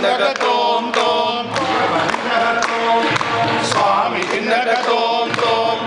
சின்னக தோம் தோம் சுவாமி சின்னக தோம் தோம்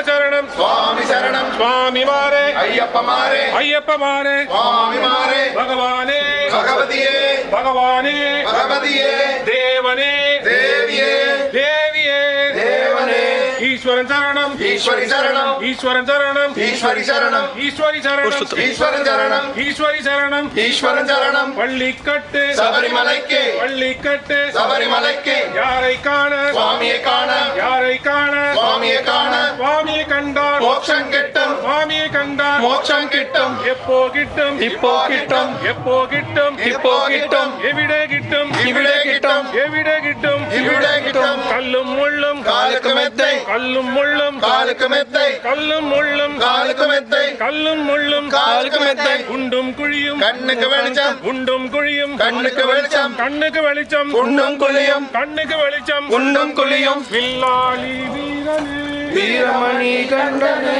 சரணம் சுவாமி சரணம் சுவாமி மாரே ஐயப்ப மாரே ஐயப்ப மாரே சுவாமி மாரே பகவானே பகவதியே பகவானே பகவதியே தேவனே தேவியே தேவியே தேவனே ஈஸ்வரன் சரணம் ஈஸ்வரி சரணம் ஈஸ்வரன் சரணம் ஈஸ்வரி சரணம் ஈஸ்வரி சரணம் ஈஸ்வரன் சரணம் ஈஸ்வரி சரணம் ஈஸ்வரன் சரணம் பள்ளிக்கட்டு சபரிமலைக்கு பள்ளிக்கட்டு சபரிமலைக்கு யாரை காண சுவாமியை காண யாரை காண சுவாமியை காண சுவாமியை கண்டார் மோட்சம் கிட்டும் சுவாமியை கண்டார் மோட்சம் கிட்டும் எப்போ கிட்டும் இப்போ கிட்டும் எப்போ கிட்டும் இப்போ கிட்டும் எവിടെ கிட்டும் ഇവിടെ കിട്ടും എവിടെ കിട്ടും ഇവിടെ കിട്ടും കല്ലും മുള്ളും കാലുക്ക് മെത്തൈ കല്ലും മുള്ളും കാലുക്ക് മെത്തൈ കല്ലും മുള്ളും കാലുക്ക് മെത്തൈ കല്ലും മുള്ളും കാലുക്ക് മെത്തൈ ഉണ്ടും കുഴിയും കണ്ണുക്ക് വെളിച്ചം ഉണ്ടും കുഴിയും കണ്ണുക്ക് വെളിച്ചം കണ്ണുക്ക് വെളിച്ചം ഉണ്ടും കുഴിയും കണ്ണുക്ക് വെളിച്ചം ഉണ്ടും കുഴിയും വില്ലാളി വീരനേ വീരമണി കണ്ഠനേ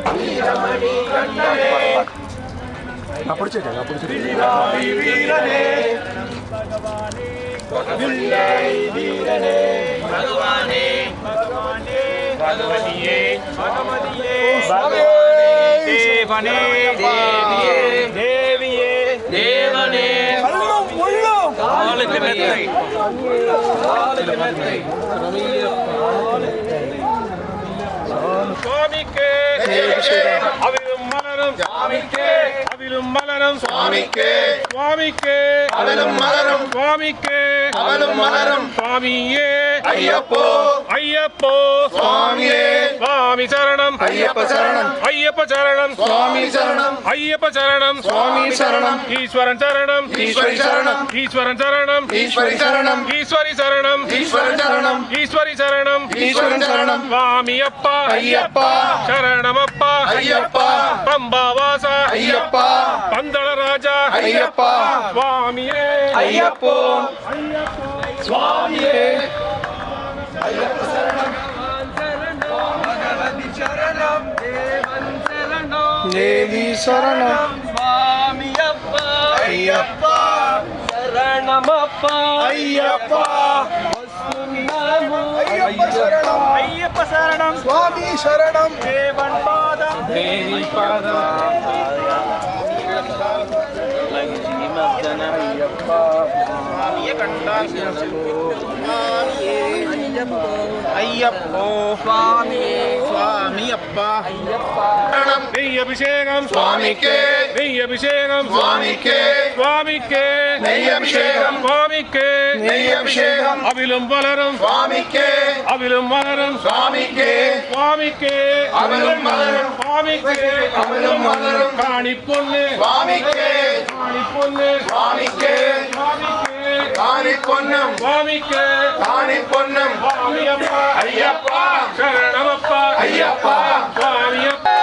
വീരമണി കണ്ഠനേ வில்லாளி வீரனே பகவானே வில்லாளி வீரனே பகவானே பகவானே பகவதியே பகவதியே தேவனே தேவியே தேவியே தேவனே கல்லும் முள்ளும் காலுக்கு மெத்தை காலுக்கு மெத்தை சுவாமிக்கு அவிலும் மலரும் சுவாமிக்கு அவிலும் மலரும் சுவாமிக்கு சுவாமிக்கு அவிலும் மலரும் சுவாமிக்கு அவலும் மலரும் சுவாமியே ஐயப்போ ஐயப்போ சுவாமியே சுவாமி சரணம் ஐயப்ப சரணம் ஐயப்ப சரணம் சுவாமி சரணம் ஐயப்ப சரணம் சுவாமி சரணம் ஈஸ்வரன் சரணம் ஈஸ்வரி சரணம் ஈஸ்வரன் சரணம் ஈஸ்வரி சரணம் ஈஸ்வரி சரணம் ஈஸ்வரன் சரணம் ஈஸ்வரி சரணம் ஈஸ்வரன் சரணம் சுவாமி அப்பா ஐயப்பா சரணமப்பா ஐயப்பா பம்பாவாசா ஐயப்பா பந்தள ராஜா ஐயப்பா சுவாமியே ஐயப்போ சுவாமியே ஐயப்ப சரணம் பகவதி சரணம் தேவன் சரணம் தேவி சரணம் சுவாமி அப்பா ஐயப்பா சரணமப்பா ஐயப்பா ஐயப்ப சரணம் சுவாமி சரணம் தேவன் பாதம் தேவி பாதம் ஐயப்பா ஐயப்போ சுவாமி சுவாமி அப்பா ஐயப்பா நெய் அபிஷேகம் சுவாமிக்கே நெய் அபிஷேகம் சுவாமிக்கே சுவாமிக்கே நெய் அபிஷேகம் சுவாமிக்கே நெய் அபிஷேகம் அவிலும் வளரும் சுவாமிக்கே அவிலும் மலரும் சுவாமிக்கே சுவாமிக்கே அவிலும் மலரும் சுவாமிக்கே அவிலும் மலரும் காணி பொண்ணு சுவாமிக்கே காணி பொண்ணு சுவாமிக்கே சுவாமிக்கே காணி பொன்னம் சுவாமிக்கே காணி பொன்னம் சுவாமியப்பா ஐயப்பா சரணமப்பா ஐயப்பா சுவாமியப்பா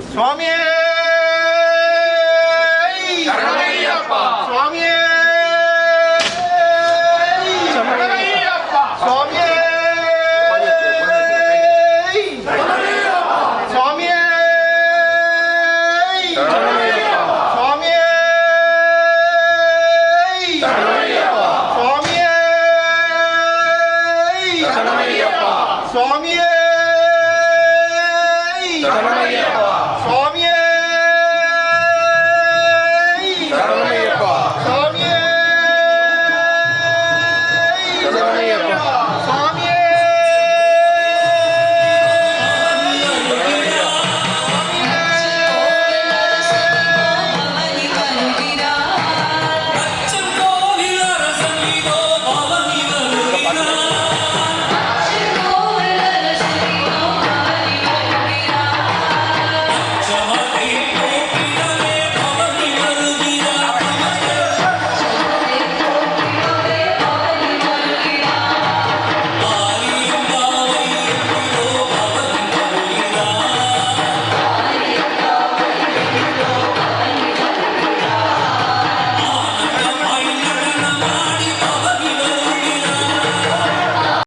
சுவாமியே சரணமையப்பா சுவாமியே சரணமையப்பா சுவாமியே சுவாமியே சுவாமியே சரணமையப்பா சுவாமியே சரணமையப்பா சுவாமியே சரணமையப்பா